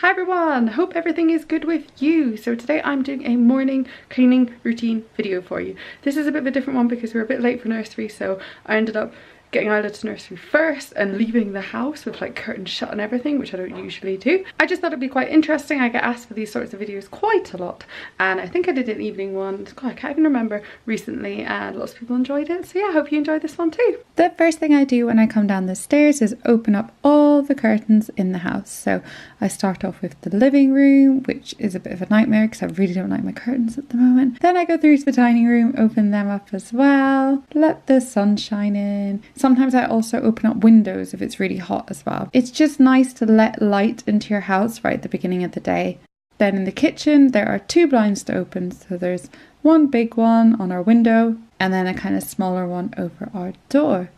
Hi everyone, hope everything is good with you. So today I'm doing a morning cleaning routine video for you. This is a bit of a different one because we were a bit late for nursery, so I ended up getting Isla to nursery first and leaving the house with like curtains shut and everything, which I don't usually do. I just thought it'd be quite interesting. I get asked for these sorts of videos quite a lot, and I think I did an evening one, God, I can't even remember, recently, and lots of people enjoyed it. So yeah, I hope you enjoyed this one too. The first thing I do when I come down the stairs is open up all the curtains in the house. So I start off with the living room, which is a bit of a nightmare because I really don't like my curtains at the moment. Then I go through to the dining room, open them up as well, let the sun shine in. Sometimes I also open up windows if it's really hot as well. It's just nice to let light into your house right at the beginning of the day. Then in the kitchen, there are two blinds to open. So there's one big one on our window and then a kind of smaller one over our door.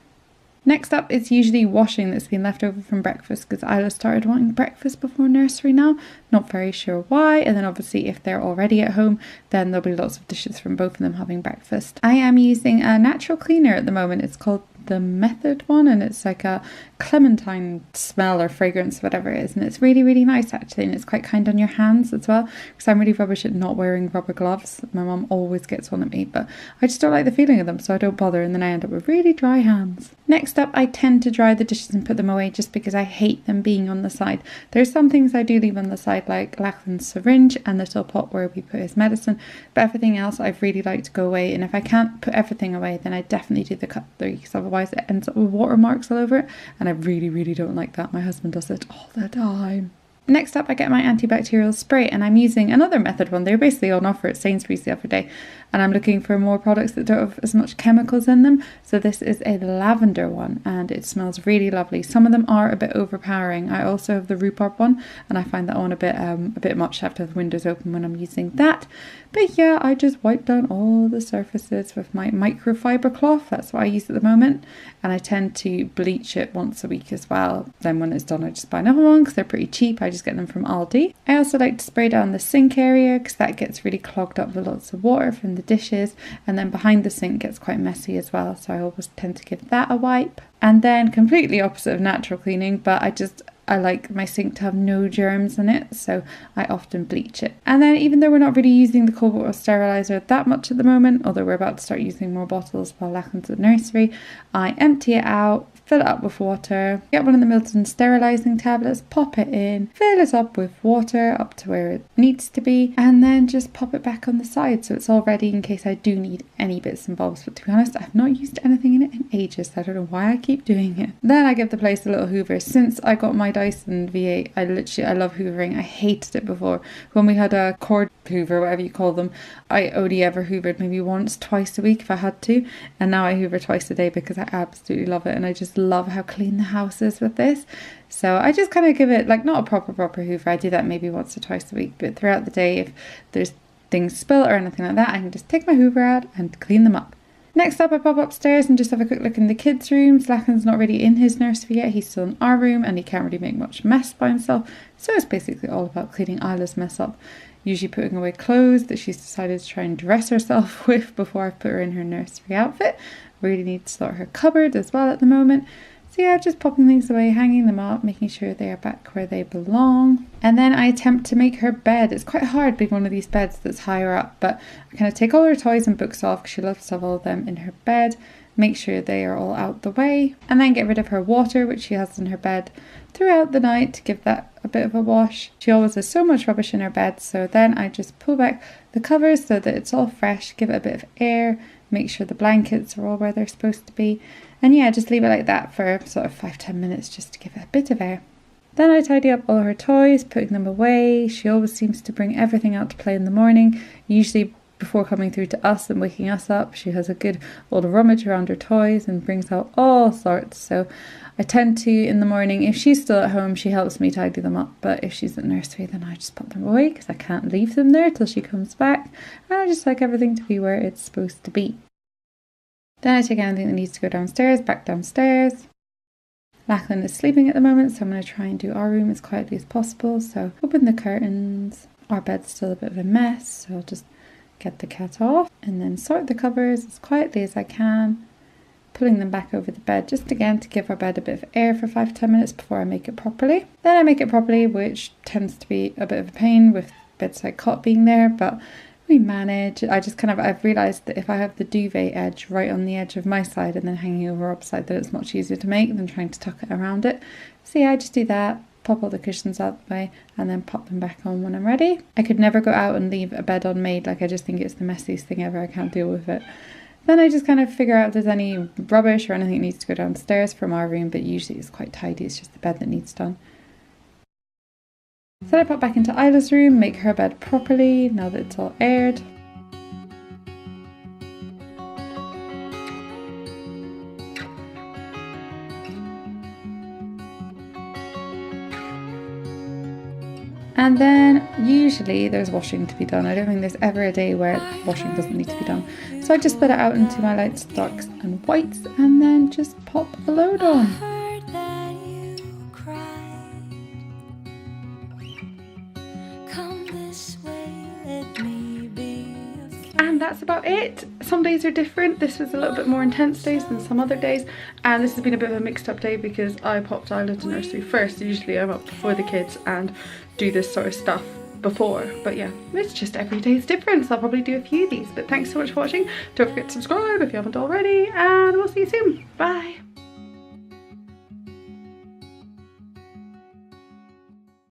Next up, it's usually washing that's been left over from breakfast because Isla started wanting breakfast before nursery now. Not very sure why. And then obviously if they're already at home, then there'll be lots of dishes from both of them having breakfast. I am using a natural cleaner at the moment. It's called the Method one, and it's like a clementine smell or fragrance, whatever it is, and it's really, really nice actually, and it's quite kind on your hands as well because I'm really rubbish at not wearing rubber gloves. My mum always gets one at me, but I just don't like the feeling of them, so I don't bother, and then I end up with really dry hands. Next up, I tend to dry the dishes and put them away just because I hate them being on the side. There's some things I do leave on the side, like Lachlan's syringe and the little pot where we put his medicine, but everything else I've really like to go away, and if I can't put everything away, then I definitely do the cutlery because otherwise it ends up with watermarks all over it, and I really, really don't like that. My husband does it all the time. Next up, I get my antibacterial spray, and I'm using another Method one. They're basically on offer at Sainsbury's the other day, and I'm looking for more products that don't have as much chemicals in them. So this is a lavender one, and it smells really lovely. Some of them are a bit overpowering. I also have the rhubarb one, and I find that one a bit much. I have to have the windows open when I'm using that. But yeah, I just wipe down all the surfaces with my microfiber cloth. That's what I use at the moment, and I tend to bleach it once a week as well. Then when it's done, I just buy another one because they're pretty cheap. I just get them from Aldi. I also like to spray down the sink area because that gets really clogged up with lots of water from the dishes, and then behind the sink gets quite messy as well, so I always tend to give that a wipe. And then completely opposite of natural cleaning, but I like my sink to have no germs in it, so I often bleach it. And then even though we're not really using the cold water sterilizer that much at the moment, although we're about to start using more bottles while Lachlan's at nursery, I empty it out, fill it up with water, get one of the Milton sterilising tablets, pop it in, fill it up with water up to where it needs to be, and then just pop it back on the side so it's all ready in case I do need any bits and bobs. But to be honest, I've not used anything in it in ages, so I don't know why I keep doing it. Then I give the place a little hoover. Since I got my Dyson V8, I love hoovering. I hated it before. When we had a cord hoover, whatever you call them, I only ever hoovered maybe once, twice a week if I had to, and now I hoover twice a day because I absolutely love it, and I just love how clean the house is with this. So I just kind of give it like not a proper hoover. I do that maybe once or twice a week, but throughout the day if there's things spilt or anything like that, I can just take my hoover out and clean them up. Next up, I pop upstairs and just have a quick look in the kids' rooms. Lachlan's not really in his nursery yet. He's still in our room and he can't really make much mess by himself. So it's basically all about cleaning Isla's mess up. Usually putting away clothes that she's decided to try and dress herself with before I put her in her nursery outfit. Really need to sort her cupboard as well at the moment. So yeah, just popping things away, hanging them up, making sure they are back where they belong. And then I attempt to make her bed. It's quite hard being one of these beds that's higher up, but I kind of take all her toys and books off because she loves to have all of them in her bed, make sure they are all out the way, and then get rid of her water, which she has in her bed throughout the night, to give that a bit of a wash. She always has so much rubbish in her bed, so then I just pull back the covers so that it's all fresh, give it a bit of air, make sure the blankets are all where they're supposed to be, and yeah, just leave it like that for sort of 5-10 minutes just to give it a bit of air. Then I tidy up all her toys, putting them away. She always seems to bring everything out to play in the morning, usually before coming through to us and waking us up. She has a good old rummage around her toys and brings out all sorts. So I tend to, in the morning, if she's still at home, she helps me tidy them up. But if she's at nursery, then I just put them away because I can't leave them there till she comes back. And I just like everything to be where it's supposed to be. Then I take anything that needs to go downstairs, back downstairs. Lachlan is sleeping at the moment, so I'm going to try and do our room as quietly as possible. So open the curtains. Our bed's still a bit of a mess, so I'll just get the cat off and then sort the covers as quietly as I can. pulling them back over the bed, just again to give our bed a bit of air for 5 to 10 minutes before I make it properly. Then I make it properly, which tends to be a bit of a pain with bedside cot being there, but we manage. I've realised that if I have the duvet edge right on the edge of my side and then hanging over upside, that it's much easier to make than trying to tuck it around it. So yeah, I just do that, pop all the cushions out the way and then pop them back on when I'm ready. I could never go out and leave a bed unmade. Like, I just think it's the messiest thing ever. I can't deal with it. Then I just kind of figure out if there's any rubbish or anything that needs to go downstairs from our room, but usually it's quite tidy. It's just the bed that needs done. So I pop back into Isla's room, make her bed properly now that it's all aired. And then usually there's washing to be done. I don't think there's ever a day where washing doesn't need to be done. So I just split it out into my lights, darks and whites and then just pop a load on. And that's about it. Some days are different. This was a little bit more intense days than some other days, and this has been a bit of a mixed up day because I popped Isla to nursery first. Usually I'm up before the kids and do this sort of stuff before, but yeah, it's just every day is different, so I'll probably do a few of these. But thanks so much for watching. Don't forget to subscribe if you haven't already, and we'll see you soon. Bye.